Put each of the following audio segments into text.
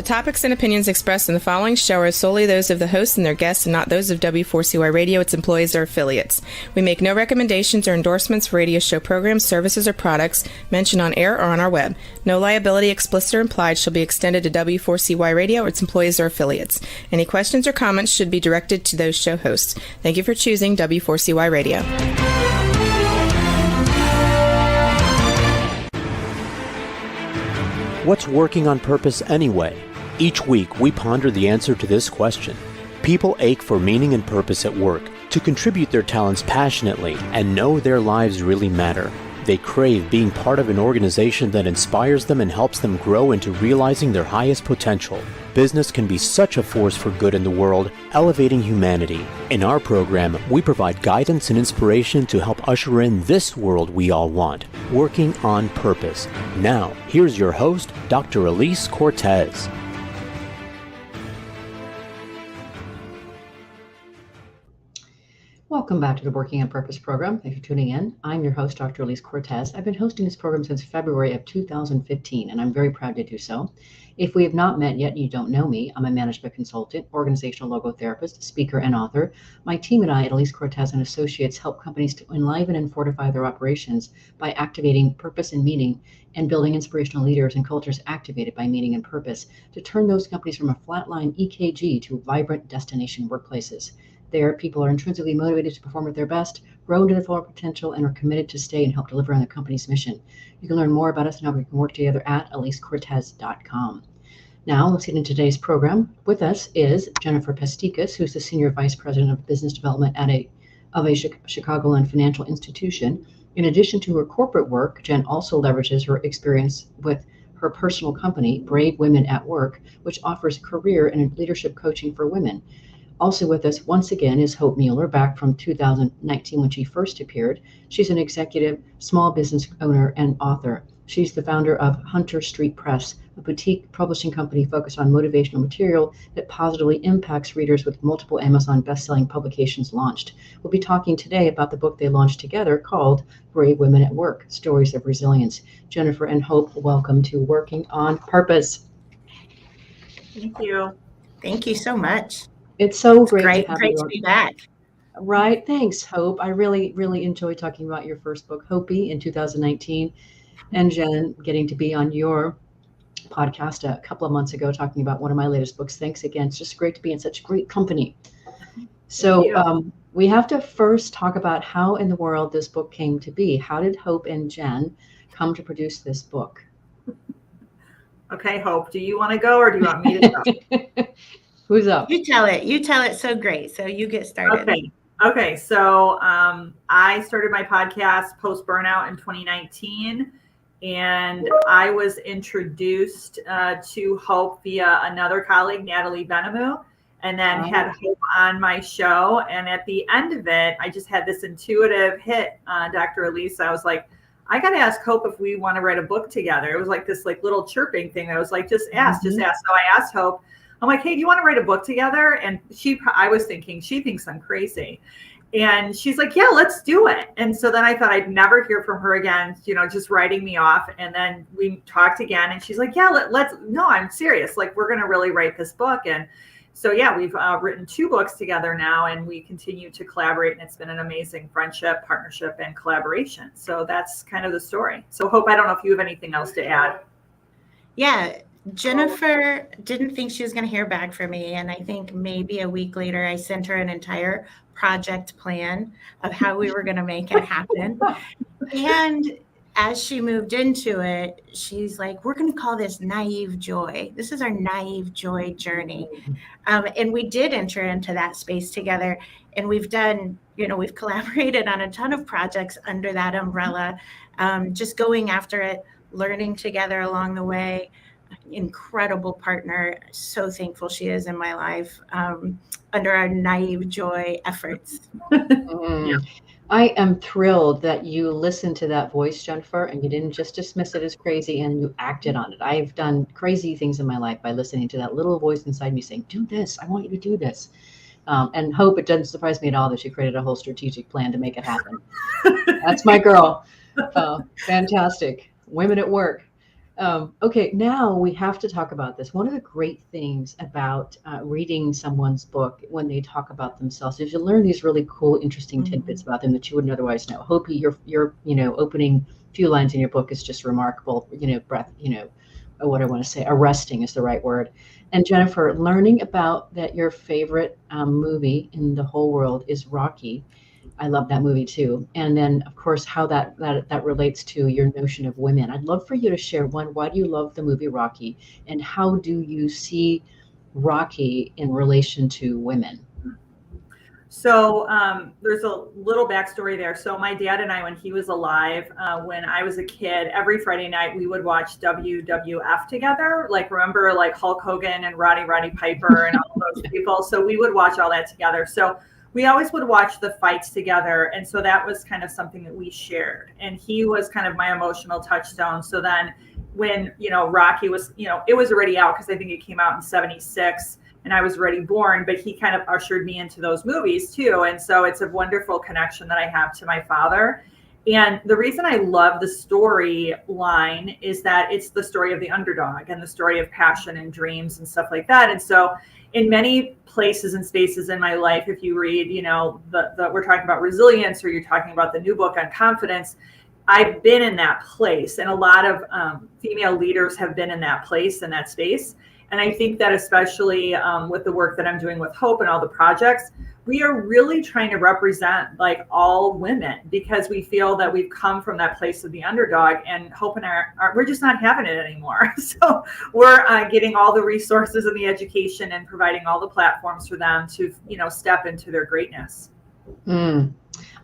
topics and opinions expressed in the following show are solely those of the hosts and their guests and not those of W4CY Radio, its employees, or affiliates. We make no recommendations or endorsements for radio show programs, services, or products mentioned on air or on our web. No liability, explicit or implied, shall be extended to W4CY Radio or its employees or affiliates. Any questions or comments should be directed to those show hosts. Thank you for choosing W4CY Radio. What's working on purpose anyway? Each week, we ponder the answer to this question. People ache for meaning and purpose at work, to contribute their talents passionately and know their lives really matter. They crave being part of an organization that inspires them and helps them grow into realizing their highest potential. Business can be such a force for good in the world, elevating humanity. In our program, we provide guidance and inspiration to help usher in this world we all want, working on purpose. Now, here's your host, Dr. Alise Cortez. Welcome back to the Working on Purpose program. Thanks for tuning in. I'm your host, Dr. Alise Cortez. I've been hosting this program since February of 2015, and I'm very proud to do so. If we have not met yet and you don't know me, I'm a management consultant, organizational logotherapist, speaker, and author. My team and I at Alise Cortez and Associates help companies to enliven and fortify their operations by activating purpose and meaning and building inspirational leaders and cultures activated by meaning and purpose to turn those companies from a flatline EKG to vibrant destination workplaces. There, people are intrinsically motivated to perform at their best, grow into their full potential, and are committed to stay and help deliver on the company's mission. You can learn more about us and how we can work together at alisecortez.com. Now, let's get into today's program. With us is Jennifer Pesticas, who's the Senior Vice President of Business Development at a Chicagoland financial institution. In addition to her corporate work, Jen also leverages her experience with her personal company, Brave Women at Work, which offers career and leadership coaching for women. Also with us once again is Hope Mueller, back from 2019 when she first appeared. She's an executive, small business owner, and author. She's the founder of Hunter Street Press, a boutique publishing company focused on motivational material that positively impacts readers with multiple Amazon best-selling publications launched. We'll be talking today about the book they launched together called Brave Women at Work, Stories of Resilience. Jennifer and Hope, welcome to Working on Purpose. Thank you. Thank you so much. It's so great to be back. Right. Thanks, Hope. I really, really enjoyed talking about your first book, Hopi, in 2019, and Jen getting to be on your podcast a couple of months ago talking about one of my latest books. Thanks again. It's just great to be in such great company. So we have to first talk about how in the world this book came to be. How did Hope and Jen come to produce this book? Okay, Hope, do you want to go or do you want me to go? Who's up? You tell it so great. So you get started. Okay. So I started my podcast post burnout in 2019, and I was introduced to Hope via another colleague, Natalie Benamou, and then had Hope on my show. And at the end of it, I just had this intuitive hit, Dr. Alise. I was like, I got to ask Hope if we want to write a book together. It was like this little chirping thing. I was like, just ask. So I asked Hope. I'm like, hey, do you want to write a book together? And I was thinking, she thinks I'm crazy. And she's like, yeah, let's do it. And so then I thought I'd never hear from her again, just writing me off. And then we talked again and she's like, yeah, no, I'm serious. Like, we're going to really write this book. And so, yeah, we've written 2 books together now, and we continue to collaborate. And it's been an amazing friendship, partnership, and collaboration. So that's kind of the story. So Hope, I don't know if you have anything else to add. Yeah. Jennifer didn't think she was going to hear back from me. And I think maybe a week later, I sent her an entire project plan of how we were going to make it happen. And as she moved into it, she's like, we're going to call this Naive Joy. This is our Naive Joy journey. And we did enter into that space together. And we've done, we've collaborated on a ton of projects under that umbrella, just going after it, learning together along the way. Incredible partner. So thankful she is in my life under our Naive Joy efforts. Yeah. I am thrilled that you listened to that voice, Jennifer, and you didn't just dismiss it as crazy and you acted on it. I've done crazy things in my life by listening to that little voice inside me saying, do this. I want you to do this. And Hope, it doesn't surprise me at all that she created a whole strategic plan to make it happen. That's my girl. Fantastic. Women at Work. Okay, now we have to talk about this. One of the great things about reading someone's book when they talk about themselves is you learn these really cool, interesting tidbits about them that you wouldn't otherwise know. Hopi, your opening few lines in your book is just remarkable. What I want to say, arresting is the right word. And Jennifer, learning about that your favorite movie in the whole world is Rocky. I love that movie too. And then, of course, how that relates to your notion of women. I'd love for you to share one, why do you love the movie Rocky, and how do you see Rocky in relation to women? So there's a little backstory there. So my dad and I, when he was alive, when I was a kid, every Friday night we would watch WWF together. Like remember like Hulk Hogan and Roddy Piper and all those people. So we would watch all that together. So we always would watch the fights together. And so that was kind of something that we shared. And he was kind of my emotional touchstone. So then when, Rocky was, it was already out because I think it came out in 76. And I was already born, but he kind of ushered me into those movies too. And so it's a wonderful connection that I have to my father. And the reason I love the storyline is that it's the story of the underdog and the story of passion and dreams and stuff like that. And so in many places and spaces in my life, if you read, we're talking about resilience, or you're talking about the new book on confidence, I've been in that place. And a lot of female leaders have been in that place, in that space. And I think that especially with the work that I'm doing with Hope and all the projects, we are really trying to represent like all women, because we feel that we've come from that place of the underdog, and Hope and we're just not having it anymore. So we're getting all the resources and the education and providing all the platforms for them to, step into their greatness.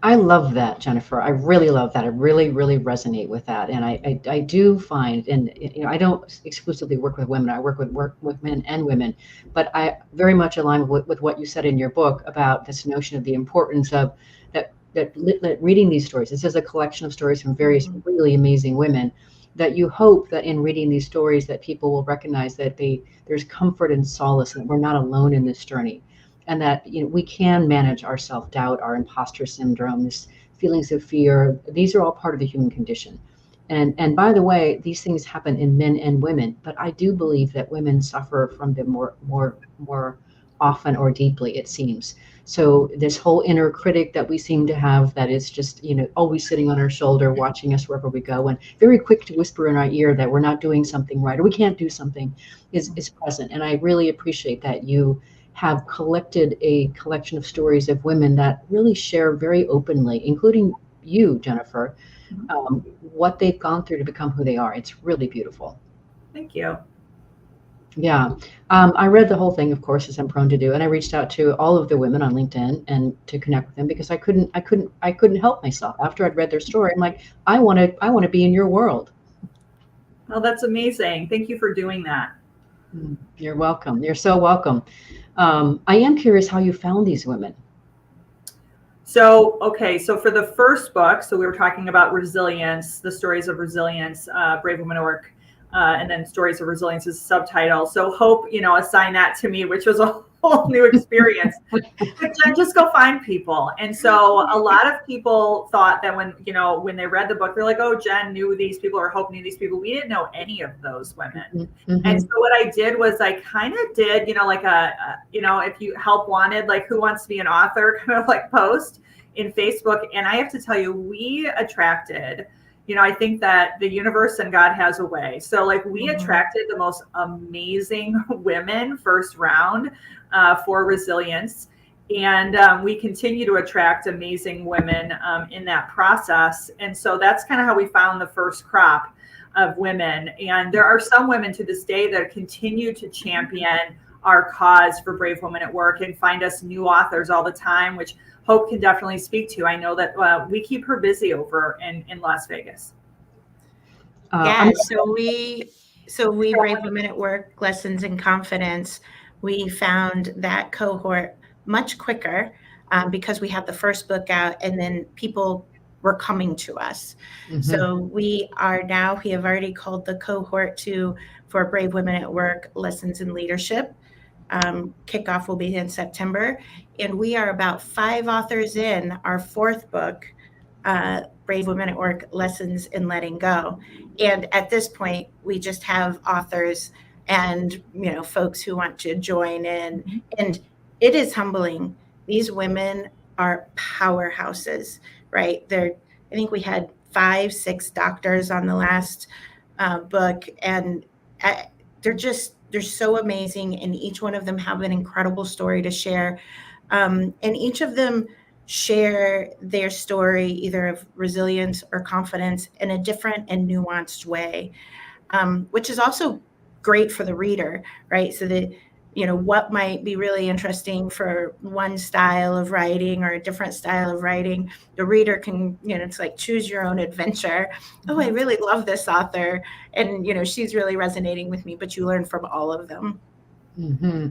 I love that, Jennifer. I really love that. I really, really resonate with that. And I do find, and I don't exclusively work with women. I work with men and women, but I very much align with what you said in your book about this notion of the importance of that reading these stories. This is a collection of stories from various really amazing women, that you hope that in reading these stories that people will recognize that there's comfort and solace, and that we're not alone in this journey. And that we can manage our self-doubt, our imposter syndrome, this feelings of fear. These are all part of the human condition. And by the way, these things happen in men and women, but I do believe that women suffer from them more often or deeply, it seems. So this whole inner critic that we seem to have, that is just always sitting on our shoulder, watching us wherever we go, and very quick to whisper in our ear that we're not doing something right, or we can't do something, is present. And I really appreciate that you have collected a collection of stories of women that really share very openly, including you, Jennifer, what they've gone through to become who they are. It's really beautiful. Thank you. Yeah. I read the whole thing, of course, as I'm prone to do. And I reached out to all of the women on LinkedIn and to connect with them, because I couldn't help myself. After I'd read their story, I'm like, I want to be in your world. Well, that's amazing. Thank you for doing that. You're welcome. You're so welcome. I am curious how you found these women. So for the first book, so we were talking about resilience, the stories of resilience, Brave Women at Work, and then Stories of Resilience is a subtitle. So Hope, assigned that to me, which was a whole new experience. But then just go find people. And so a lot of people thought that when they read the book, they're like, oh, Jen knew these people, or Hope knew these people. We didn't know any of those women. Mm-hmm. And so what I did was I kind of did, like if you help wanted, like who wants to be an author kind of like post in Facebook. And I have to tell you, we attracted, I think that the universe and God has a way. So like we attracted the most amazing women first round for resilience. And we continue to attract amazing women in that process. And so that's kind of how we found the first crop of women. And there are some women to this day that continue to champion our cause for Brave Women at Work and find us new authors all the time, which Hope can definitely speak to. I know that we keep her busy over in Las Vegas. So we Brave Women at Work, Lessons in Confidence. We found that cohort much quicker because we had the first book out, and then people were coming to us. Mm-hmm. So we have already called the cohort for Brave Women at Work, Lessons in Leadership. Kickoff will be in September. And we are about 5 authors in our 4th book, Brave Brave Women at Work, Lessons in Letting Go. And at this point, we just have authors and, folks who want to join in. And it is humbling. These women are powerhouses, right? I think we had 5-6 doctors on the last book, and they're so amazing, and each one of them have an incredible story to share. And each of them share their story either of resilience or confidence in a different and nuanced way, which is also great for the reader, right? So that, what might be really interesting for one style of writing or a different style of writing, the reader can, it's like choose your own adventure. Oh, I really love this author, and, she's really resonating with me, but you learn from all of them. Mm-hmm.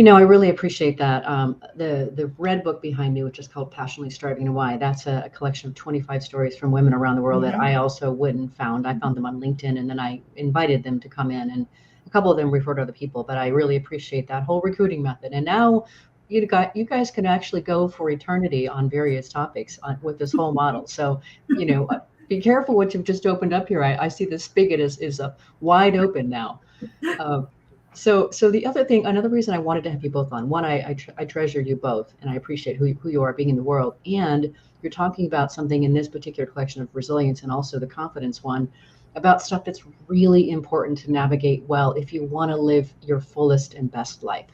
I really appreciate that. The red book behind me, which is called Passionately Striving to Why, that's a collection of 25 stories from women around the world that I also went and found. I found them on LinkedIn, and then I invited them to come in, and a couple of them referred other people, but I really appreciate that whole recruiting method. And now you guys can actually go for eternity on various topics with this whole model. So, be careful what you've just opened up here. I see the spigot is wide open now. So the other thing, another reason I wanted to have you both on, one, I treasure you both, and I appreciate who you are being in the world. And you're talking about something in this particular collection of resilience, and also the confidence one, about stuff that's really important to navigate well if you want to live your fullest and best life.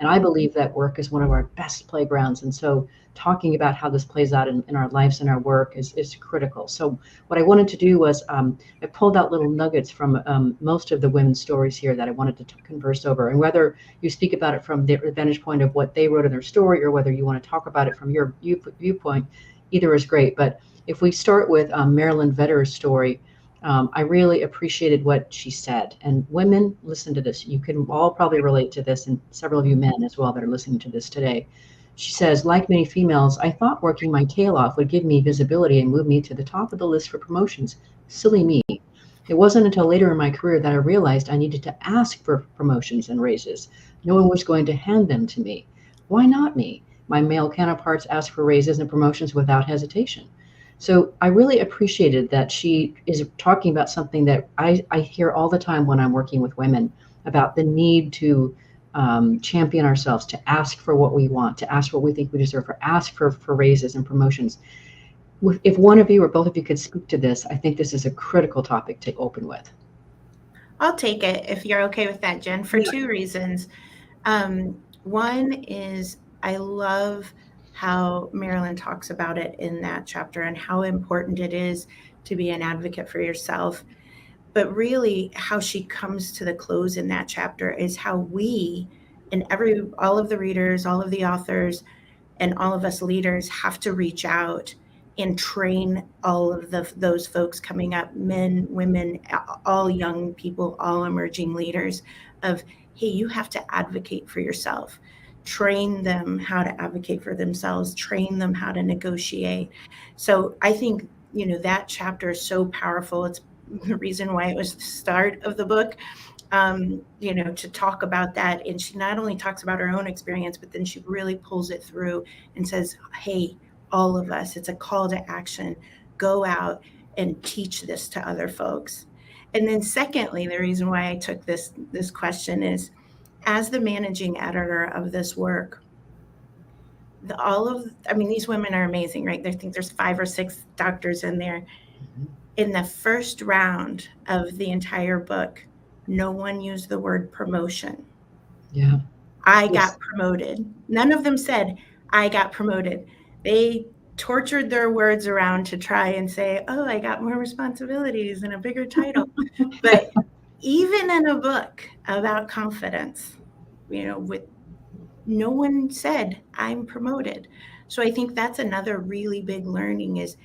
And I believe that work is one of our best playgrounds. And so talking about how this plays out in our lives and our work is critical. So what I wanted to do was I pulled out little nuggets from most of the women's stories here that I wanted to converse over. And whether you speak about it from their vantage point of what they wrote in their story, or whether you want to talk about it from your viewpoint, either is great. But if we start with Marilyn Vedder's story, I really appreciated what she said. And women, listen to this. You can all probably relate to this, and several of you men as well that are listening to this today. She says, like many females, I thought working my tail off would give me visibility and move me to the top of the list for promotions. Silly me. It wasn't until later in my career that I realized I needed to ask for promotions and raises. No one was going to hand them to me. Why not me? My male counterparts asked for raises and promotions without hesitation. So I really appreciated that she is talking about something that I hear all the time when I'm working with women, about the need to champion ourselves, to ask for what we want, to ask for what we think we deserve, or ask for raises and promotions. If one of you or both of you could speak to this, I think this is a critical topic to open with. I'll take it if you're okay with that, Jen, for two reasons. One is I love how Marilyn talks about it in that chapter and how important it is to be an advocate for yourself. But really how she comes to the close in that chapter is how we and all of the readers, all of the authors, and all of us leaders have to reach out and train all of those folks coming up, men, women, all young people, all emerging leaders, of, hey, you have to advocate for yourself. Train them how to advocate for themselves, train them how to negotiate. So I think, that chapter is so powerful. It's the reason why it was the start of the book, to talk about that. And she not only talks about her own experience, but then she really pulls it through and says, hey, all of us, it's a call to action. Go out and teach this to other folks. And then secondly, the reason why I took this question is, as the managing editor of this work, these women are amazing, right? I think there's 5 or 6 doctors in there. In the first round of the entire book, no one used the word promotion. Yeah. I got promoted. None of them said, I got promoted. They tortured their words around to try and say, oh, I got more responsibilities and a bigger title. But even in a book about confidence, with no one said I'm promoted. So I think that's another really big learning, is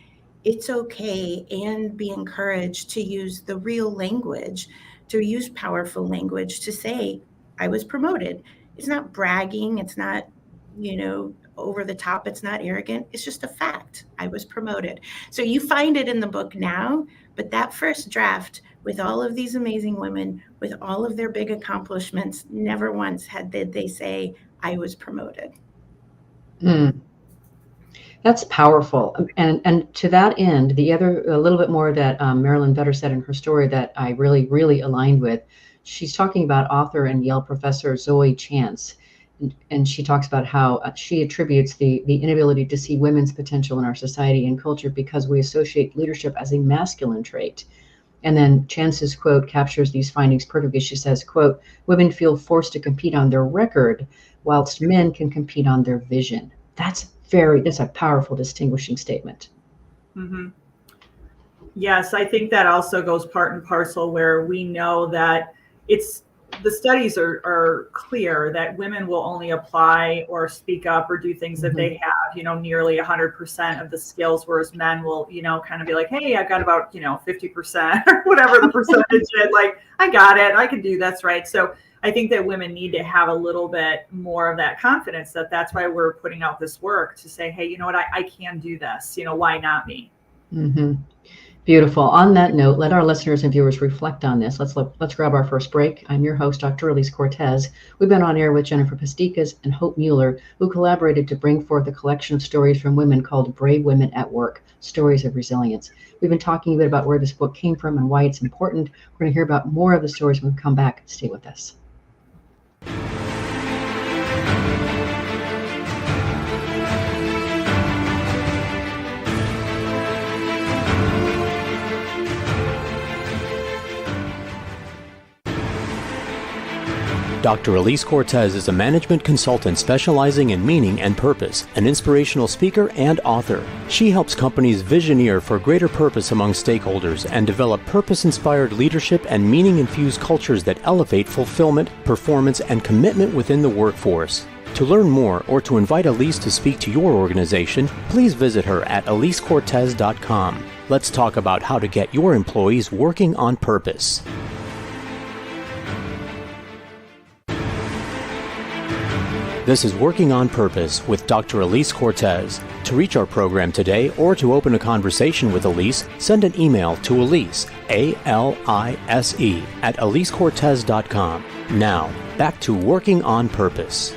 it's okay and be encouraged to use the real language, to use powerful language to say I was promoted. It's not bragging. It's not, over the top. It's not arrogant. It's just a fact. I was promoted. So you find it in the book now, but that first draft with all of these amazing women, with all of their big accomplishments, never once did they say I was promoted. That's powerful. And to that end, the other, a little bit more that Marilyn Vetter said in her story that I really, really aligned with, she's talking about author and Yale professor Zoe Chance. And she talks about how she attributes the inability to see women's potential in our society and culture because we associate leadership as a masculine trait. And then Chance's quote captures these findings perfectly. She says, quote, women feel forced to compete on their record, whilst men can compete on their vision. That's a powerful distinguishing statement. Mm-hmm. Yes, I think that also goes part and parcel where we know that the studies are clear that women will only apply or speak up or do things that they have, nearly 100% of the skills, whereas men will, kind of be like, hey, I've got about, 50% or whatever the percentage is, like, I got it, I can do that's right. So I think that women need to have a little bit more of that confidence that's why we're putting out this work to say, hey, you know what, I can do this, why not me? Mm-hmm. Beautiful. On that note, let our listeners and viewers reflect on this. Let's grab our first break. I'm your host, Dr. Alise Cortez. We've been on air with Jennifer Pasticas and Hope Mueller, who collaborated to bring forth a collection of stories from women called Brave Women at Work, Stories of Resilience. We've been talking a bit about where this book came from and why it's important. We're going to hear about more of the stories when we come back. Stay with us. Dr. Alise Cortez is a management consultant specializing in meaning and purpose, an inspirational speaker and author. She helps companies visioneer for greater purpose among stakeholders and develop purpose-inspired leadership and meaning-infused cultures that elevate fulfillment, performance, and commitment within the workforce. To learn more or to invite Alise to speak to your organization, please visit her at alisecortez.com. Let's talk about how to get your employees working on purpose. This is Working on Purpose with Dr. Alise Cortez. To reach our program today or to open a conversation with Alise, send an email to Alise, A-L-I-S-E, at alisecortez.com. Now, back to Working on Purpose.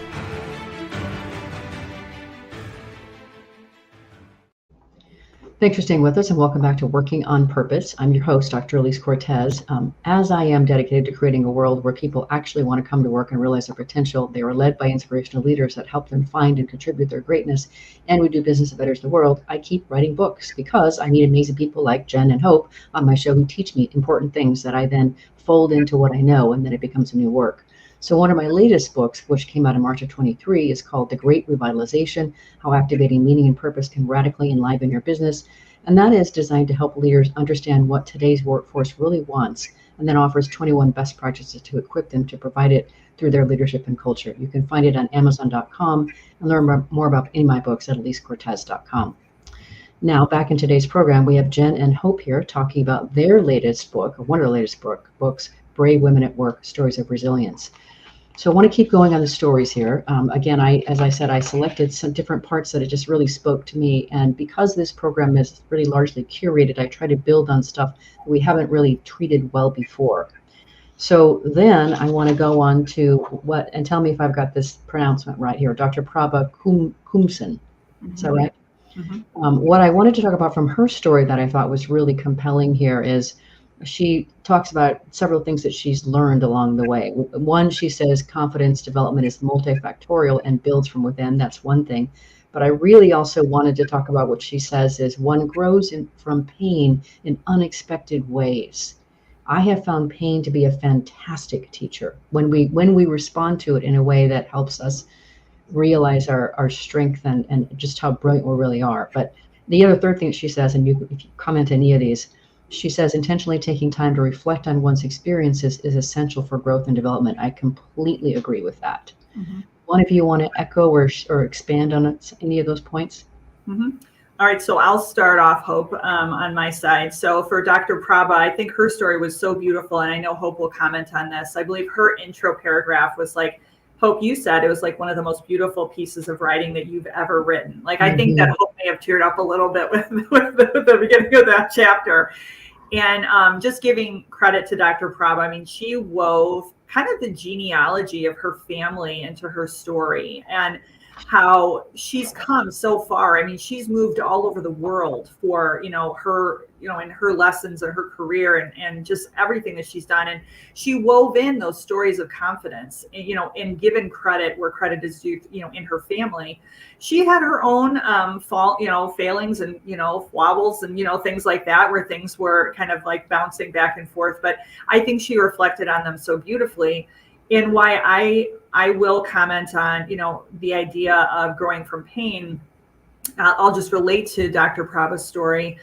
Thanks for staying with us and welcome back to Working on Purpose. I'm your host, Dr. Alise Cortez. As I am dedicated to creating a world where people actually want to come to work and realize their potential, they are led by inspirational leaders that help them find and contribute their greatness, and we do business that betters the world. I keep writing books because I meet amazing people like Jen and Hope on my show who teach me important things that I then fold into what I know, and then it becomes a new work. So one of my latest books, which came out in March of 23, is called The Great Revitalization, How Activating Meaning and Purpose Can Radically Enliven Your Business. And that is designed to help leaders understand what today's workforce really wants, and then offers 21 best practices to equip them to provide it through their leadership and culture. You can find it on Amazon.com and learn more about any of my books at alisecortez.com. Now, back in today's program, we have Jen and Hope here talking about their latest book, or one of their latest books, Brave Women at Work, Stories of Resilience. So I want to keep going on the stories here. Again, as I said, I selected some different parts that it just really spoke to me. And because this program is really largely curated, I try to build on stuff that we haven't really treated well before. So then I want to go on to and tell me if I've got this pronouncement right here, Dr. Prabha Kumsen. Is that right? Mm-hmm. What I wanted to talk about from her story that I thought was really compelling here is she talks about several things that she's learned along the way. One, she says confidence development is multifactorial and builds from within. That's one thing. But I really also wanted to talk about what she says is one grows from pain in unexpected ways. I have found pain to be a fantastic teacher when we respond to it in a way that helps us realize our strength and just how brilliant we really are. But the other third thing she says, and if you comment any of these, she says intentionally taking time to reflect on one's experiences is essential for growth and development. I completely agree with that. Mm-hmm. One of you want to echo or expand on any of those points? Mm-hmm. All right, so I'll start off, Hope, on my side. So for Dr. Prabha, I think her story was so beautiful, and I know Hope will comment on this. I believe her intro paragraph was like, Hope, you said it was like one of the most beautiful pieces of writing that you've ever written. Like, I think that Hope may have teared up a little bit with the beginning of that chapter. And just giving credit to Dr. Prabha, I mean, she wove kind of the genealogy of her family into her story. And how she's come so far. I mean, she's moved all over the world for, her, in her lessons and her career and just everything that she's done. And she wove in those stories of confidence, and given credit where credit is due, in her family. She had her own failings and, wobbles and, things like that, where things were kind of like bouncing back and forth. But I think she reflected on them so beautifully. And why I will comment on, the idea of growing from pain. I'll just relate to Dr. Praba's story,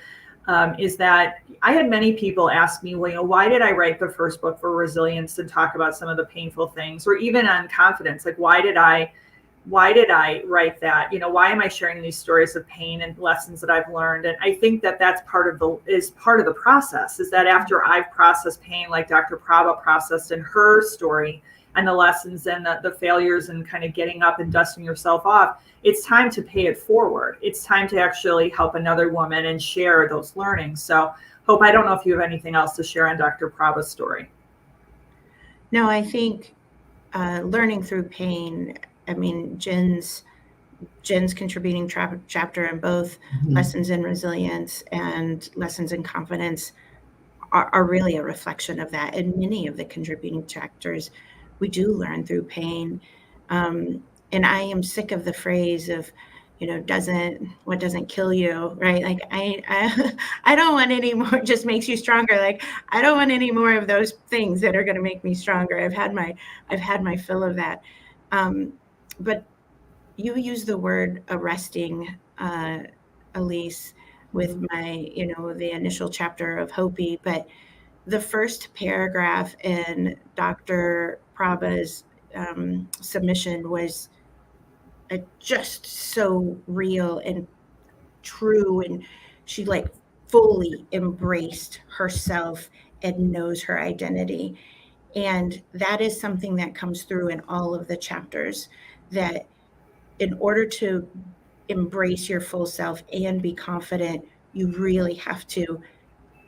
is that I had many people ask me, well, why did I write the first book for resilience and talk about some of the painful things, or even on confidence? Like, why did I write that? Why am I sharing these stories of pain and lessons that I've learned? And I think that that's part of the process, is that after I've processed pain, like Dr. Prabha processed in her story, and the lessons and the failures and kind of getting up and dusting yourself off, it's time to pay it forward. It's time to actually help another woman and share those learnings. So Hope, I don't know if you have anything else to share on Dr. Praba's story. No, I think learning through pain, I mean, Jen's contributing chapter in both Lessons in Resilience and Lessons in Confidence are really a reflection of that. And many of the contributing chapters, we do learn through pain. And I am sick of the phrase of, what doesn't kill you, right? Like I don't want any more, just makes you stronger. Like, I don't want any more of those things that are going to make me stronger. I've had my fill of that. But you use the word arresting, Alise, with my, the initial chapter of Hopi, but the first paragraph in Dr. Praba's submission was just so real and true. And she like fully embraced herself and knows her identity. And that is something that comes through in all of the chapters, that in order to embrace your full self and be confident, you really have to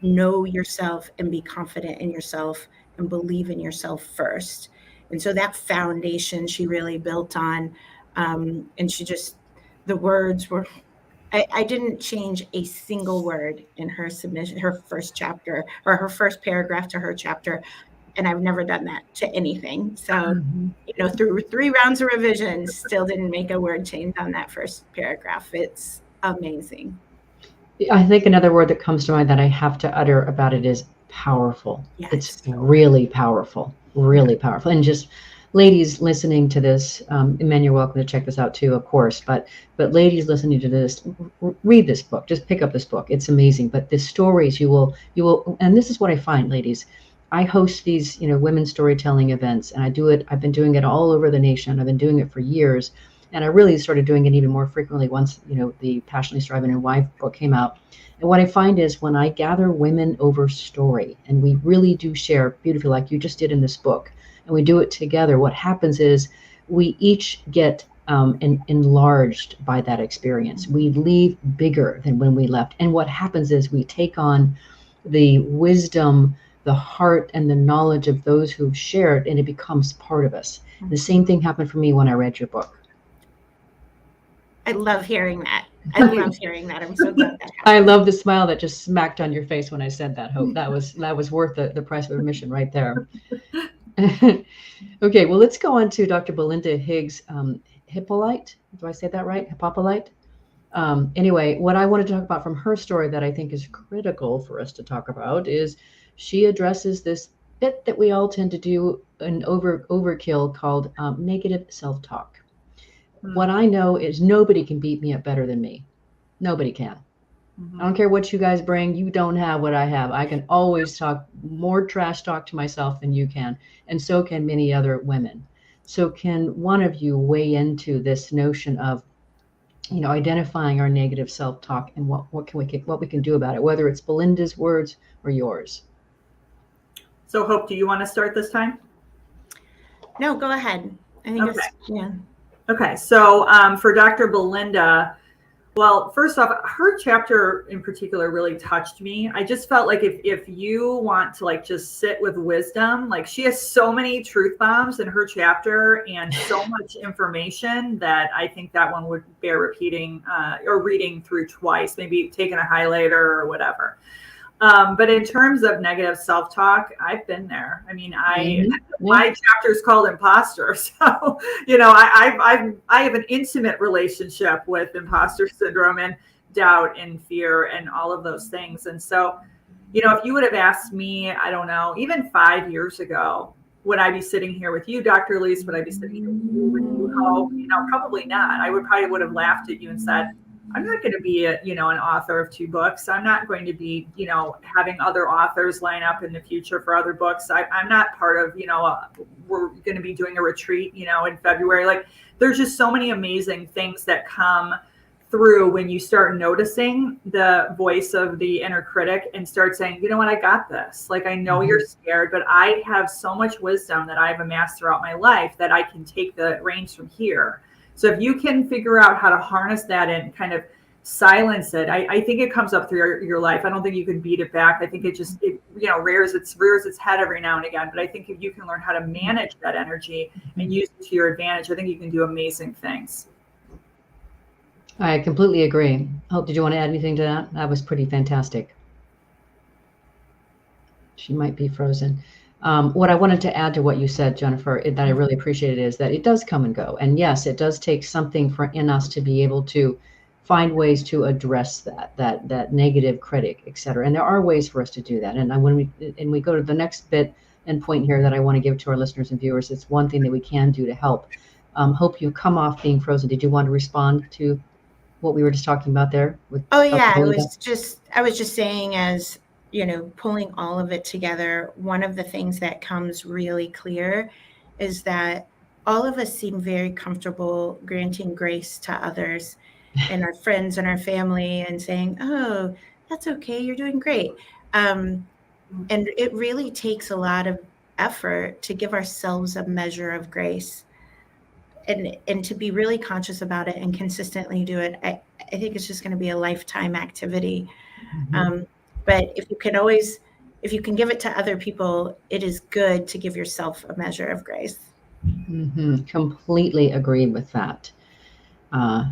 know yourself and be confident in yourself and believe in yourself first. And so that foundation she really built on, and she just, the words were, I didn't change a single word in her submission, her first chapter or her first paragraph to her chapter. And I've never done that to anything. So, through 3 rounds of revisions, still didn't make a word change on that first paragraph. It's amazing. I think another word that comes to mind that I have to utter about it is powerful. Yes. It's really powerful, really powerful. And just ladies listening to this, and men, you're welcome to check this out too, of course, but ladies listening to this, read this book, just pick up this book. It's amazing. But the stories you will, and this is what I find, ladies, I host these, women's storytelling events, and I've been doing it all over the nation. I've been doing it for years. And I really started doing it even more frequently once, the Passionately Striving and Wife book came out. And what I find is when I gather women over story, and we really do share beautifully, like you just did in this book, and we do it together, what happens is we each get enlarged by that experience. We leave bigger than when we left. And what happens is we take on the wisdom, the heart, and the knowledge of those who've shared, and it becomes part of us. The same thing happened for me when I read your book. I love hearing that. I'm so glad that happened. I love the smile that just smacked on your face when I said that, Hope. That was worth the price of admission right there. Okay, well, let's go on to Dr. Belinda Higgs Hippolyte. Do I say that right? Hippolyte? Anyway, what I want to talk about from her story that I think is critical for us to talk about is she addresses this bit that we all tend to do, an overkill called negative self-talk. What I know is nobody can beat me up better than me. Nobody can. I don't care what you guys bring. You don't have what I have. I can always talk more trash talk to myself than you can. And so can many other women. So can one of you weigh into this notion of, identifying our negative self-talk and what we can do about it, whether it's Belinda's words or yours? So Hope, do you want to start this time? No, go ahead. I think Okay. So for Dr. Belinda, Well, first off, her chapter in particular really touched me. I just felt like if you want to like just sit with wisdom, like she has so many truth bombs in her chapter and so much information that I think that one would bear repeating or reading through twice, maybe taking a highlighter or whatever. But in terms of negative self-talk, I've been there. I mean, my chapter is called Imposter. So, I have an intimate relationship with imposter syndrome and doubt and fear and all of those things. And so, if you would have asked me, I don't know, even 5 years ago, would I be sitting here with you, Dr. Alise? Would I be sitting here with you, Hope? Probably not. I probably would have laughed at you and said, I'm not going to be an author of 2 books. I'm not going to be, having other authors line up in the future for other books. I'm not part of, we're going to be doing a retreat, in February. Like there's just so many amazing things that come through when you start noticing the voice of the inner critic and start saying, you know what, I got this. Like, I know you're scared, but I have so much wisdom that I've amassed throughout my life that I can take the reins from here. So if you can figure out how to harness that and kind of silence it, I think it comes up through your life. I don't think you can beat it back. I think it rears its head every now and again. But I think if you can learn how to manage that energy and use it to your advantage, I think you can do amazing things. I completely agree. Hope, did you want to add anything to that? That was pretty fantastic. She might be frozen. What I wanted to add to what you said, Jennifer, that I really appreciated is that it does come and go. And yes, it does take something in us to be able to find ways to address that negative critic, et cetera. And there are ways for us to do that. And when we go to the next bit and point here that I want to give to our listeners and viewers, it's one thing that we can do to help. Hope, you come off being frozen. Did you want to respond to what we were just talking about there? I was just saying, as pulling all of it together, one of the things that comes really clear is that all of us seem very comfortable granting grace to others and our friends and our family and saying, oh, that's okay, you're doing great. And it really takes a lot of effort to give ourselves a measure of grace and to be really conscious about it and consistently do it. I think it's just going to be a lifetime activity. But if you can give it to other people, it is good to give yourself a measure of grace. Completely agreed with that.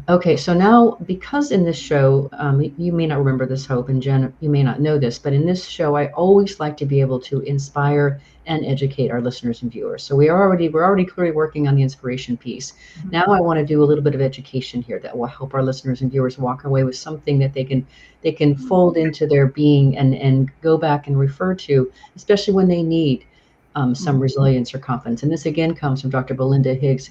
Okay, so now, because in this show, you may not remember this, Hope, and Jen, you may not know this, but in this show, I always like to be able to inspire and educate our listeners and viewers. So we're already clearly working on the inspiration piece. Now I want to do a little bit of education here that will help our listeners and viewers walk away with something that they can fold into their being and go back and refer to, especially when they need some resilience or confidence. And this again comes from Dr. Belinda Higgs'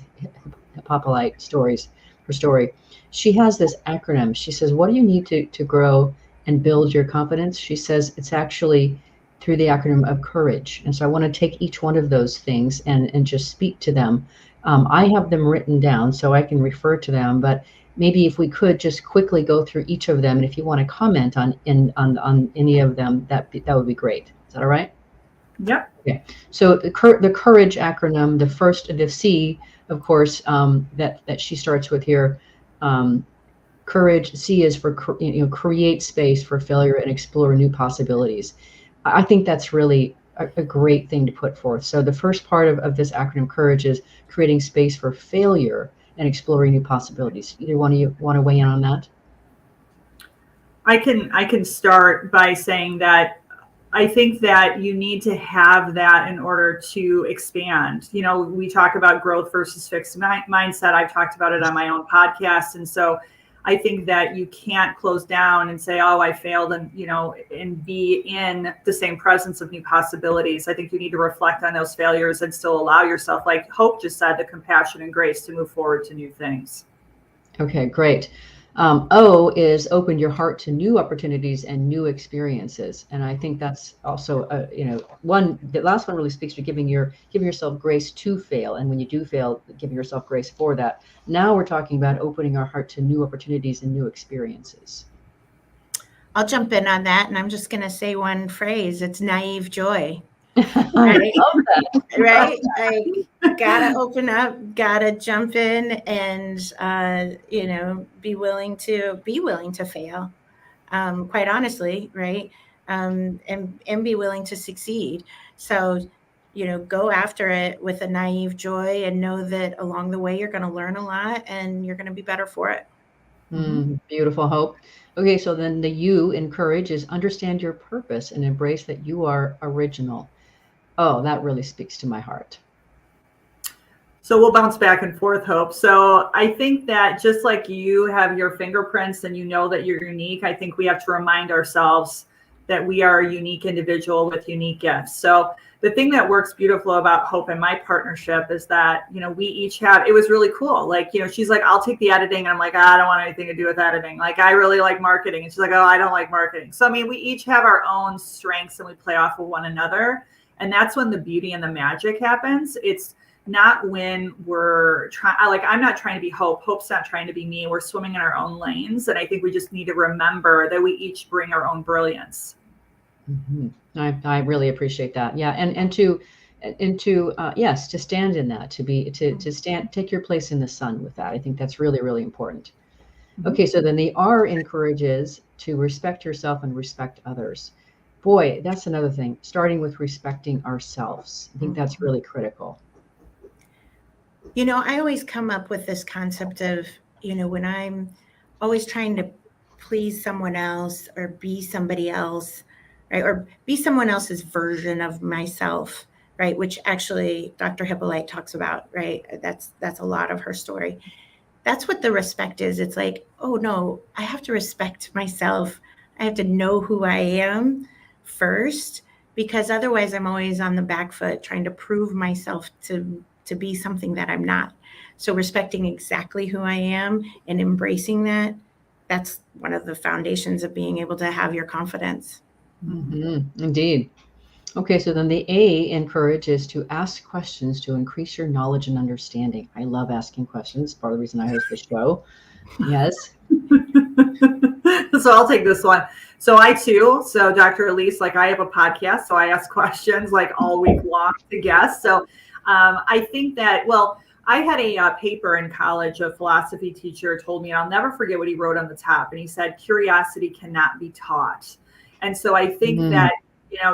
Hippolyte stories. Her story. She has this acronym. She says, what do you need to grow and build your confidence? She says it's actually through the acronym of courage. And so I want to take each one of those things and just speak to them. I have them written down so I can refer to them, but maybe if we could just quickly go through each of them, and if you want to comment on any of them, that would be great. Is that all right? Yep. Okay. So the courage acronym, the C, of course, that she starts with here. Courage, C is for create space for failure and explore new possibilities. I think that's really a great thing to put forth. So the first part of this acronym, courage, is creating space for failure and exploring new possibilities. Either one of you want to weigh in on that? I can start by saying that I think that you need to have that in order to expand. We talk about growth versus fixed mindset. I've talked about it on my own podcast. And so I think that you can't close down and say, oh, I failed and be in the same presence of new possibilities. I think you need to reflect on those failures and still allow yourself, like Hope just said, the compassion and grace to move forward to new things. Okay, great. O is open your heart to new opportunities and new experiences. And I think that's also, the last one really speaks to giving yourself grace to fail. And when you do fail, giving yourself grace for that. Now we're talking about opening our heart to new opportunities and new experiences. I'll jump in on that. And I'm just going to say one phrase. It's naive joy. I love that. Right? Like, gotta open up, gotta jump in, and be willing to fail. Quite honestly, right? And be willing to succeed. So, go after it with a naive joy, and know that along the way you're going to learn a lot, and you're going to be better for it. Beautiful, Hope. Okay, so then the U in courage is understand your purpose and embrace that you are original. Oh, that really speaks to my heart. So we'll bounce back and forth, Hope. So I think that just like you have your fingerprints and you know that you're unique, I think we have to remind ourselves that we are a unique individual with unique gifts. So the thing that works beautiful about Hope and my partnership is that, we each have, it was really cool. Like, she's like, I'll take the editing. And I'm like, I don't want anything to do with editing. Like, I really like marketing. And she's like, oh, I don't like marketing. So, I mean, we each have our own strengths and we play off of one another. And that's when the beauty and the magic happens. It's not when we're trying, I'm not trying to be Hope. Hope's not trying to be me. We're swimming in our own lanes. And I think we just need to remember that we each bring our own brilliance. I really appreciate that. Yeah. And to yes, to stand in that, to stand, take your place in the sun with that. I think that's really, really important. Okay. So then the R encourages to respect yourself and respect others. Boy, that's another thing, starting with respecting ourselves. I think that's really critical. I always come up with this concept of, when I'm always trying to please someone else or be somebody else, right? Or be someone else's version of myself, right? Which actually Dr. Hippolyte talks about, right? That's a lot of her story. That's what the respect is. It's like, oh no, I have to respect myself. I have to know who I am first, because otherwise I'm always on the back foot trying to prove myself to be something that I'm not. So respecting exactly who I am and embracing that's one of the foundations of being able to have your confidence. Indeed. Okay, so then the A encourages to ask questions to increase your knowledge and understanding. I love asking questions. Part of the reason I host the show. Yes. So I'll take this one. So I too, so Dr. Alise, I have a podcast, so I ask questions all week long to guests. So I think that, I had a paper in college. A philosophy teacher told me, and I'll never forget what he wrote on the top. And he said, curiosity cannot be taught. And so I think that,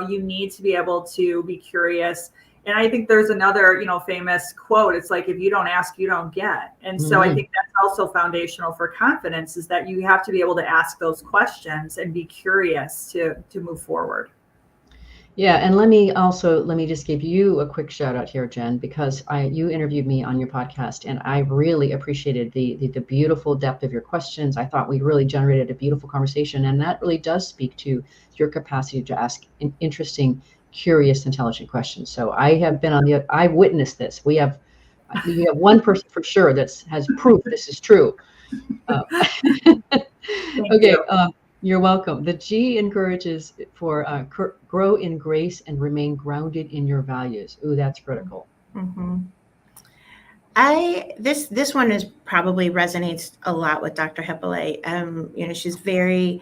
you need to be able to be curious. And I think there's another, famous quote. It's like, if you don't ask, you don't get. And so I think that's also foundational for confidence, is that you have to be able to ask those questions and be curious to move forward. Yeah, and let me just give you a quick shout out here, Jen, because you interviewed me on your podcast, and I really appreciated the beautiful depth of your questions. I thought we really generated a beautiful conversation, and that really does speak to your capacity to ask interesting, curious, intelligent questions. So I witnessed this. We have one person for sure that has proof this is true. Okay. You're welcome. The G encourages for grow in grace and remain grounded in your values. Ooh, that's critical. This one is probably resonates a lot with Dr. Hippolyte. She's very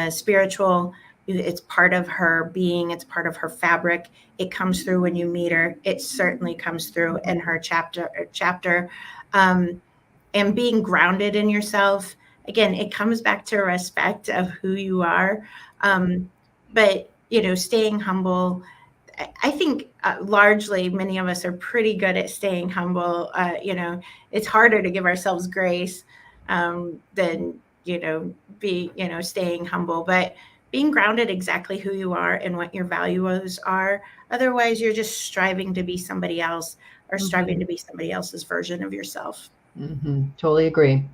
spiritual. It's part of her being. It's part of her fabric. It comes through when you meet her. It certainly comes through in her chapter. And being grounded in yourself. Again, it comes back to respect of who you are. But, staying humble, I think largely many of us are pretty good at staying humble. It's harder to give ourselves grace than, staying humble. But being grounded exactly who you are and what your values are. Otherwise, you're just striving to be somebody else or striving to be somebody else's version of yourself. Totally agree.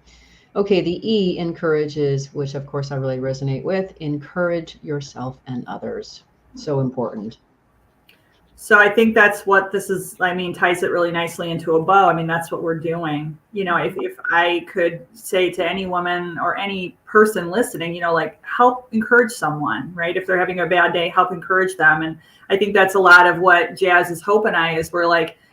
Okay, the E encourages, which of course I really resonate with, encourage yourself and others. So important. So I think that's what this is, ties it really nicely into a bow. That's what we're doing. If I could say to any woman or any person listening, help encourage someone, right? If they're having a bad day, help encourage them. And I think that's a lot of what Jazz is Hope and I is. We're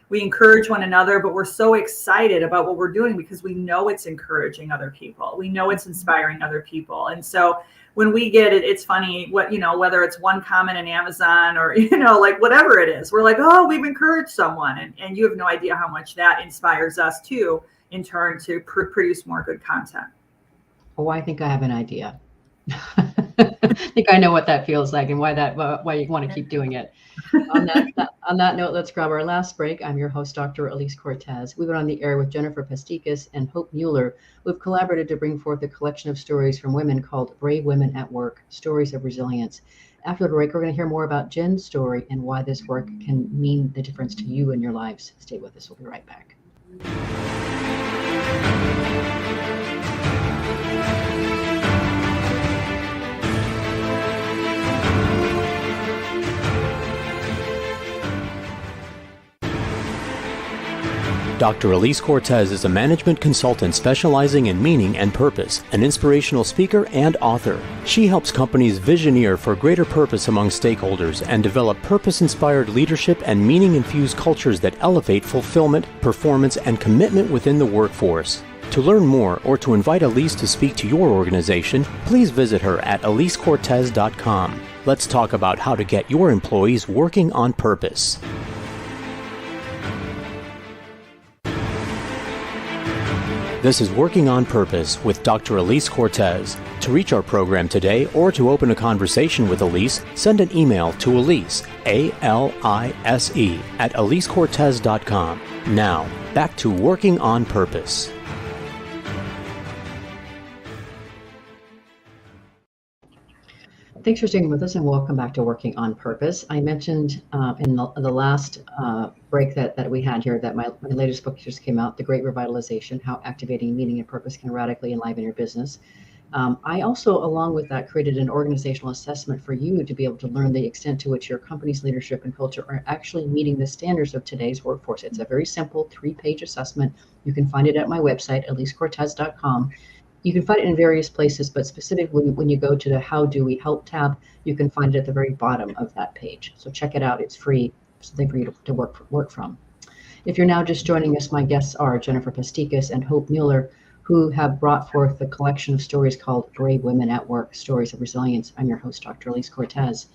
we encourage one another, but we're so excited about what we're doing because we know it's encouraging other people. We know it's inspiring other people. And so when we get it, it's funny what, whether it's one comment in Amazon or, like whatever it is, we're like, oh, we've encouraged someone. And you have no idea how much that inspires us too, in turn to produce more good content. Oh, I think I have an idea. I think I know what that feels like and why you want to keep doing it. On that note, let's grab our last break. I'm your host, Dr. Alise Cortez. We've been on the air with Jennifer Pasticas and Hope Mueller, who've collaborated to bring forth a collection of stories from women called Brave Women at Work, Stories of Resilience. After the break, we're going to hear more about Jen's story and why this work can mean the difference to you in your lives. Stay with us. We'll be right back. Dr. Alise Cortez is a management consultant specializing in meaning and purpose, an inspirational speaker and author. She helps companies visioneer for greater purpose among stakeholders and develop purpose-inspired leadership and meaning-infused cultures that elevate fulfillment, performance, and commitment within the workforce. To learn more or to invite Alise to speak to your organization, please visit her at alisecortez.com. Let's talk about how to get your employees working on purpose. This is Working on Purpose with Dr. Alise Cortez. To reach our program today or to open a conversation with Alise, send an email to Alise, A-L-I-S-E, at alisecortez.com. Now, back to Working on Purpose. Thanks for staying with us and welcome back to Working on Purpose. I mentioned in the last break that we had here that my latest book just came out, The Great Revitalization, How Activating Meaning and Purpose Can Radically Enliven Your Business. I also, along with that, created an organizational assessment for you to be able to learn the extent to which your company's leadership and culture are actually meeting the standards of today's workforce. It's a very simple 3-page assessment. You can find it at my website, alisecortez.com. You can find it in various places, but specifically when you go to the How Do We Help tab, you can find it at the very bottom of that page. So check it out. It's free, something for you to work from. If you're now just joining us, my guests are Jennifer Pasticas and Hope Mueller, who have brought forth a collection of stories called Brave Women at Work, Stories of Resilience. I'm your host, Dr. Alise Cortez.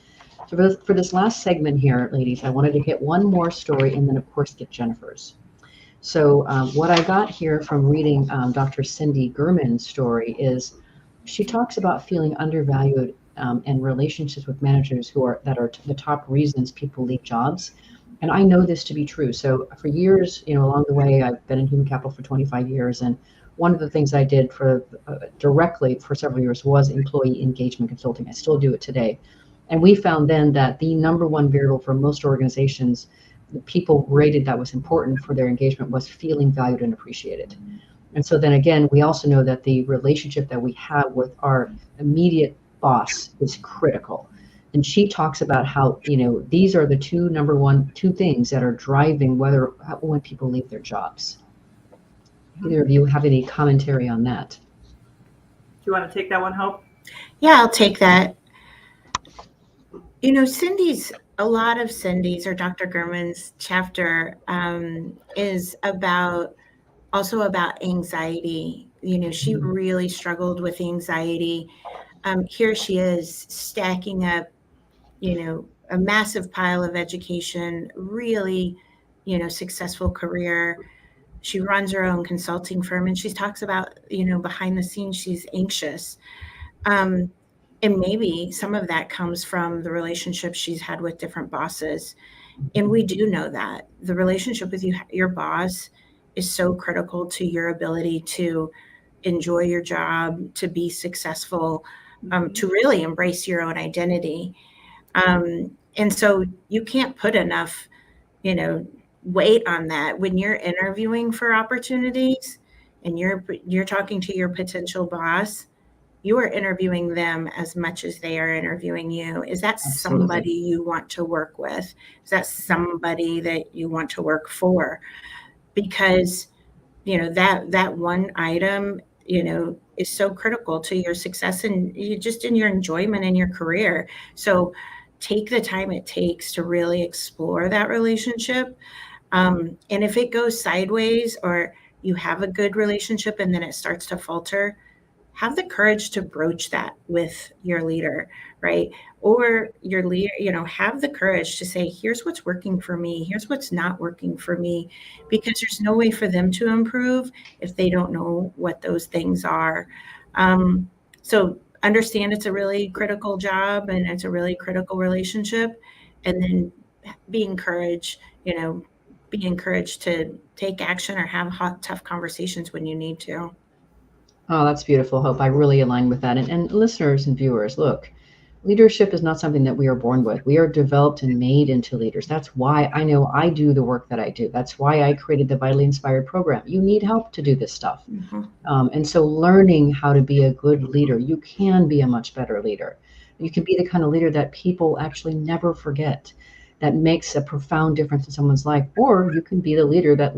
So for this last segment here, ladies, I wanted to hit one more story and then, of course, get Jennifer's. So what I got here from reading Dr. Cindy Gurman's story is she talks about feeling undervalued and relationships with managers that are the top reasons people leave jobs. And I know this to be true. So for years, along the way, I've been in human capital for 25 years. And one of the things I did directly for several years was employee engagement consulting. I still do it today. And we found then that the number one variable for most organizations, the people rated that was important for their engagement, was feeling valued and appreciated. And so then again, we also know that the relationship that we have with our immediate boss is critical. And she talks about how, these are the two things that are driving when people leave their jobs. Either of you have any commentary on that? Do you want to take that one, Hope? Yeah, I'll take that. A lot of Cindy's or Dr. Gurman's chapter is also about anxiety. She really struggled with anxiety. Here she is stacking up, a massive pile of education, really, successful career. She runs her own consulting firm, and she talks about, behind the scenes, she's anxious. And maybe some of that comes from the relationship she's had with different bosses. And we do know that the relationship with your boss is so critical to your ability to enjoy your job, to be successful, to really embrace your own identity. And so you can't put enough, weight on that when you're interviewing for opportunities and you're talking to your potential boss. You are interviewing them as much as they are interviewing you. Is that Absolutely. Somebody you want to work with? Is that somebody that you want to work for? Because, that one item, is so critical to your success and just in your enjoyment in your career. So take the time it takes to really explore that relationship. And if it goes sideways or you have a good relationship and then it starts to falter, have the courage to broach that with your leader, right? Or your leader, have the courage to say, here's what's working for me, here's what's not working for me, because there's no way for them to improve if they don't know what those things are. So understand it's a really critical job and it's a really critical relationship, and then be encouraged, be encouraged to take action or have tough conversations when you need to. Oh, that's beautiful, Hope. I really align with that. And listeners and viewers, look, leadership is not something that we are born with. We are developed and made into leaders. That's why I know I do the work that I do. That's why I created the Vitally Inspired program. You need help to do this stuff. And so learning how to be a good leader, you can be a much better leader. You can be the kind of leader that people actually never forget, that makes a profound difference in someone's life. Or you can be the leader that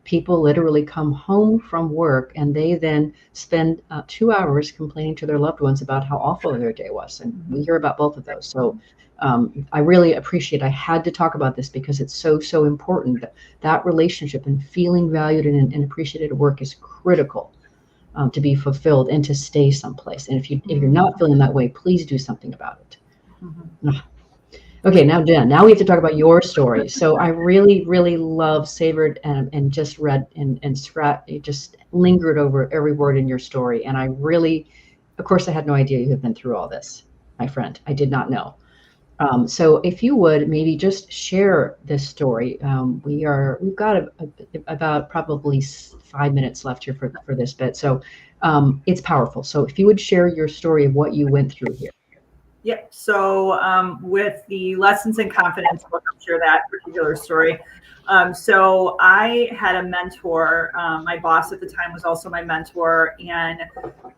people literally come home from work and they then spend 2 hours complaining to their loved ones about how awful their day was. And we hear about both of those. So I really I had to talk about this because it's so important that relationship and feeling valued and appreciated at work is critical to be fulfilled and to stay someplace. And if you're not feeling that way, please do something about it. Okay, now Jen, now we have to talk about your story. So I really, really savored and just read and just lingered over every word in your story. And I really, of course, I had no idea you had been through all this, my friend. I did not know. So if you would maybe just share this story. We've got about probably 5 minutes left here for this bit. So it's powerful. So if you would share your story of what you went through here. Yep. So with the Lessons in Confidence book, I'll share that particular story. So I had a mentor. My boss at the time was also my mentor, and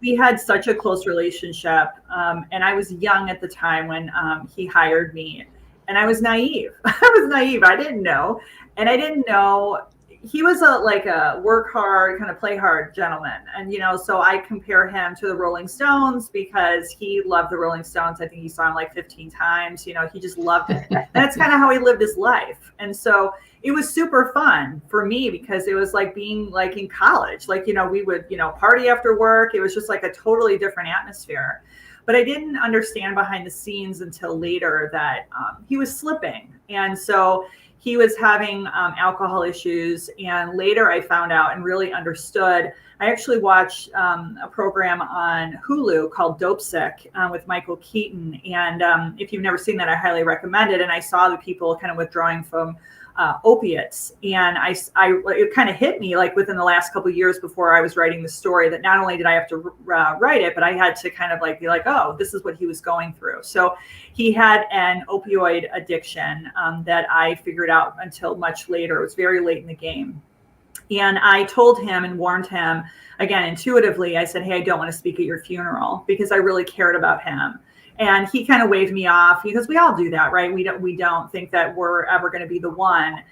we had such a close relationship. And I was young at the time when he hired me, and I was naive. I didn't know. And I didn't know he was a work hard, kind of play hard gentleman. And, so I compare him to the Rolling Stones because he loved the Rolling Stones. I think he saw them like 15 times, he just loved it. And that's kind of how he lived his life. And so it was super fun for me because it was like being like in college, we would, party after work. It was just like a totally different atmosphere. But I didn't understand behind the scenes until later that he was slipping. And so he was having alcohol issues. And later I found out and really understood. I actually watched a program on Hulu called Dope Sick with Michael Keaton. And if you've never seen that, I highly recommend it. And I saw the people kind of withdrawing from opiates. And it kind of hit me like within the last couple of years before I was writing the story that not only did I have to write it, but I had to kind of like be like, oh, this is what he was going through. So he had an opioid addiction that I figured out until much later. It was very late in the game. And I told him and warned him, again, intuitively, I said, hey, I don't want to speak at your funeral because I really cared about him. And he kind of waved me off because we all do that, right? We don't think that we're ever going to be the one.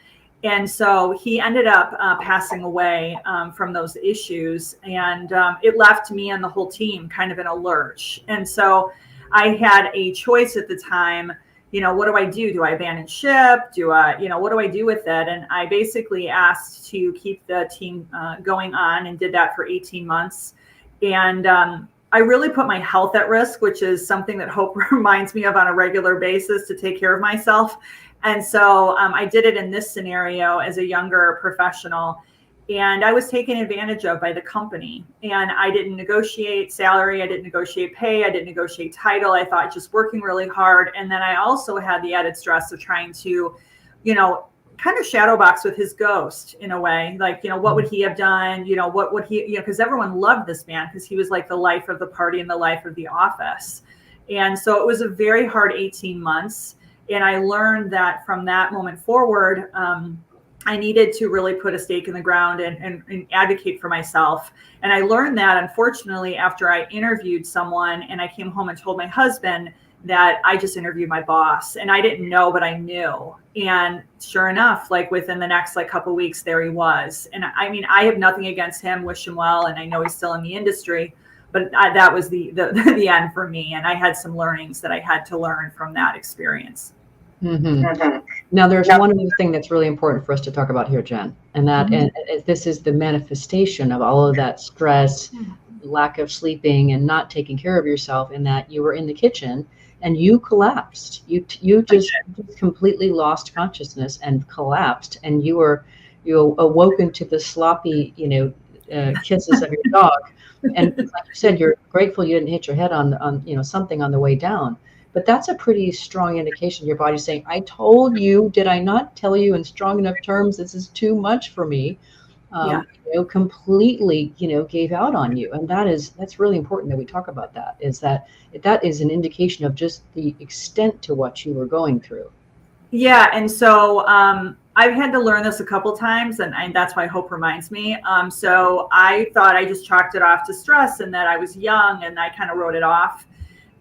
And so he ended up passing away from those issues. And it left me and the whole team kind of in a lurch. And so I had a choice at the time, what do I do? Do I abandon ship? What do I do with it? And I basically asked to keep the team going on and did that for 18 months. And I really put my health at risk, which is something that Hope reminds me of on a regular basis to take care of myself. And so I did it in this scenario as a younger professional. And I was taken advantage of by the company. And I didn't negotiate salary. I didn't negotiate pay. I didn't negotiate title. I thought just working really hard. And then I also had the added stress of trying to, kind of shadow box with his ghost in a way, like, what would he have done? What would he, because everyone loved this man because he was like the life of the party and the life of the office. And so it was a very hard 18 months. And I learned that from that moment forward, I needed to really put a stake in the ground and advocate for myself. And I learned that, unfortunately, after I interviewed someone and I came home and told my husband that I just interviewed my boss, and I didn't know, but I knew. And sure enough, like within the next couple of weeks, there he was. And I mean, I have nothing against him, wish him well. And I know he's still in the industry, but that was the end for me. And I had some learnings that I had to learn from that experience. Now, there's one other thing that's really important for us to talk about here, Jen, and this is the manifestation of all of that stress, lack of sleeping, and not taking care of yourself, in that you were in the kitchen and you collapsed. You just completely lost consciousness and collapsed, and you awoken to the sloppy, kisses of your dog. And like you said, you're grateful you didn't hit your head on something on the way down. But that's a pretty strong indication your body's saying, I told you, did I not tell you in strong enough terms, this is too much for me? Completely, gave out on you. And that's really important that we talk about that is an indication of just the extent to what you were going through. Yeah. And so I've had to learn this a couple times, and that's why Hope reminds me. So I thought I just chalked it off to stress and that I was young, and I kind of wrote it off.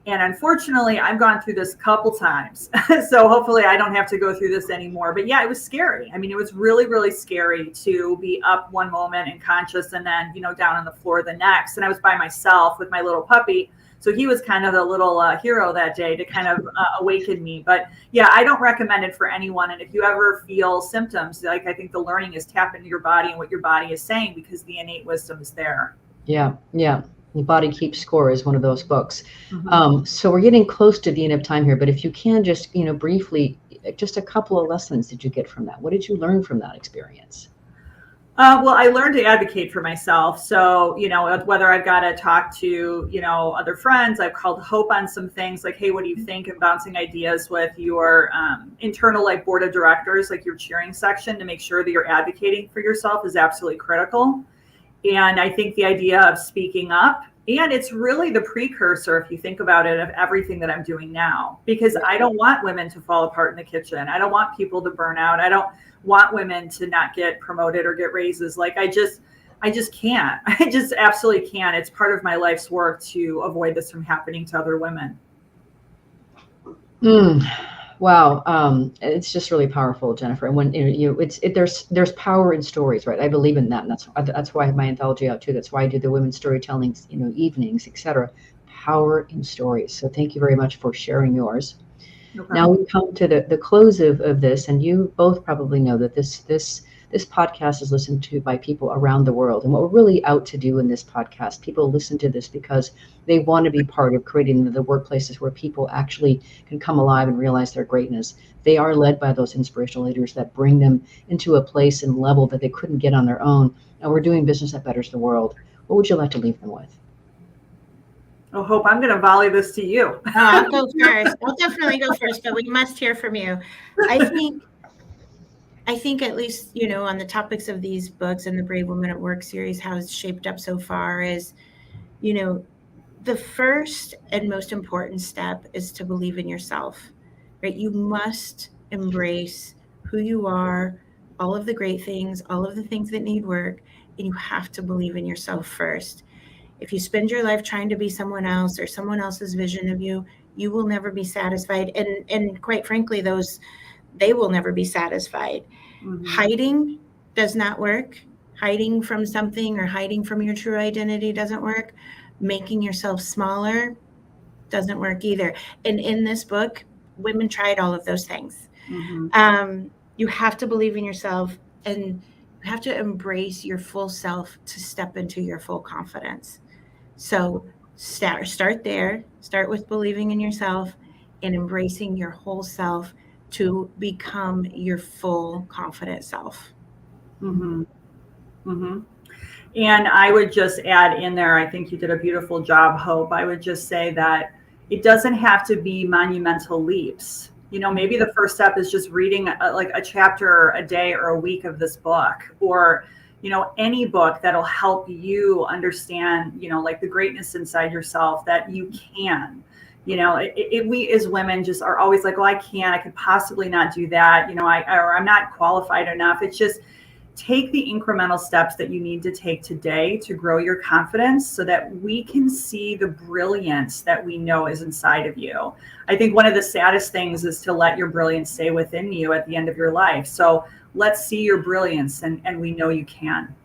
And unfortunately, I've gone through this a couple times. So hopefully I don't have to go through this anymore. But yeah, it was scary. I mean, it was really, really scary to be up one moment and conscious and then, down on the floor the next. And I was by myself with my little puppy. So he was kind of the little hero that day to kind of awaken me. But yeah, I don't recommend it for anyone. And if you ever feel symptoms, like, I think the learning is tap into your body and what your body is saying, because the innate wisdom is there. Yeah. Yeah. The Body Keeps Score is one of those books. So we're getting close to the end of time here, but if you can just, briefly, just a couple of lessons did you get from that? What did you learn from that experience? Well, I learned to advocate for myself. So, whether I've got to talk to, other friends, I've called Hope on some things like, hey, what do you think? And bouncing ideas with your internal board of directors, like your cheering section, to make sure that you're advocating for yourself is absolutely critical. And I think the idea of speaking up, and it's really the precursor, if you think about it, of everything that I'm doing now, because I don't want women to fall apart in the kitchen. I don't want people to burn out. I don't want women to not get promoted or get raises. I just can't. I just absolutely can't. It's part of my life's work to avoid this from happening to other women. Wow. It's just really powerful, Jennifer. And when there's power in stories, right? I believe in that. And that's why I have my anthology out too. That's why I do the women's storytelling, evenings, etc. Power in stories. So thank you very much for sharing yours. No problem. Now we come to the close of this, and you both probably know that this podcast is listened to by people around the world. And what we're really out to do in this podcast, people listen to this because they want to be part of creating the workplaces where people actually can come alive and realize their greatness. They are led by those inspirational leaders that bring them into a place and level that they couldn't get on their own. And we're doing business that betters the world. What would you like to leave them with? Oh, Hope, I'm going to volley this to you. I'll go first. I'll definitely go first, but we must hear from you. I think at least, on the topics of these books and the Brave Women at Work series, how it's shaped up so far is, the first and most important step is to believe in yourself, right? You must embrace who you are, all of the great things, all of the things that need work, and you have to believe in yourself first. If you spend your life trying to be someone else or someone else's vision of you, you will never be satisfied. And quite frankly, they will never be satisfied. Mm-hmm. Hiding does not work. Hiding from something or hiding from your true identity doesn't work. Making yourself smaller doesn't work either. And in this book, women tried all of those things. Mm-hmm. You have to believe in yourself, and you have to embrace your full self to step into your full confidence. So start there. Start with believing in yourself and embracing your whole self to become your full confident self. Mm-hmm. Mm-hmm. And I would just add in there, I think you did a beautiful job, Hope. I would just say that it doesn't have to be monumental leaps. Maybe the first step is just reading a chapter a day or a week of this book, or, any book that'll help you understand, the greatness inside yourself, that you can. We as women just are always like, oh, I could possibly not do that. Or I'm not qualified enough. It's just, take the incremental steps that you need to take today to grow your confidence so that we can see the brilliance that we know is inside of you. I think one of the saddest things is to let your brilliance stay within you at the end of your life. So let's see your brilliance, and we know you can.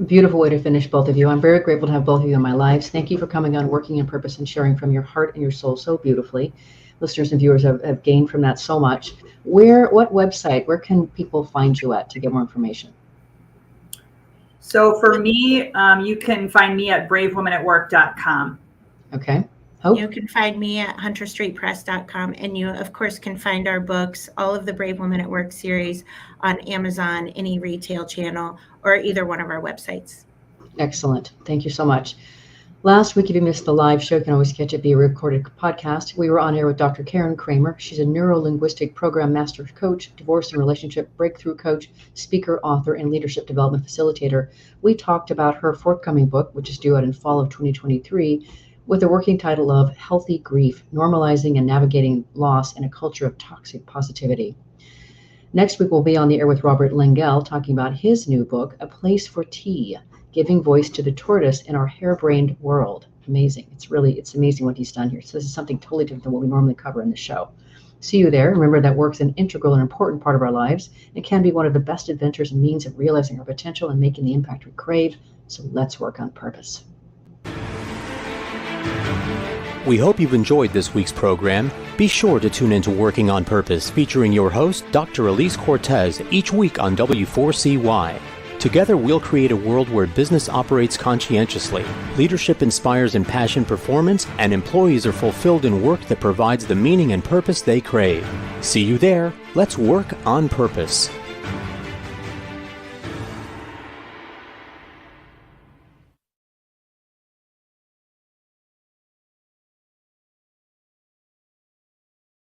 Beautiful way to finish, both of you. I'm very grateful to have both of you in my lives. Thank you for coming on Working in Purpose and sharing from your heart and your soul so beautifully. listeners and viewers have gained from that so much. What website, where can people find you at to get more information? So for me, you can find me at bravewomanatwork.com. Okay. Hope? You can find me at hunterstreetpress.com, and you, of course, can find our books, all of the Brave Women at Work series, on Amazon, any retail channel, or either one of our websites. Excellent. Thank you so much. Last week, if you missed the live show, you can always catch it via recorded podcast. We were on air with Dr. Karen Kramer. She's a neuro-linguistic program master coach, divorce and relationship breakthrough coach, speaker, author, and leadership development facilitator. We talked about her forthcoming book, which is due out in fall of 2023, with the working title of Healthy Grief, Normalizing and Navigating Loss in a Culture of Toxic Positivity. Next week, we'll be on the air with Robert Lengel talking about his new book, A Place for Tea, Giving Voice to the Tortoise in Our Harebrained World. Amazing. It's amazing what he's done here. So this is something totally different than what we normally cover in the show. See you there. Remember that work's an integral and important part of our lives. It can be one of the best adventures and means of realizing our potential and making the impact we crave. So let's work on purpose. We hope you've enjoyed this week's program. Be sure to tune into Working on Purpose, featuring your host, Dr. Alise Cortez, each week on W4CY. Together, we'll create a world where business operates conscientiously, leadership inspires impassioned performance, and employees are fulfilled in work that provides the meaning and purpose they crave. See you there. Let's work on purpose.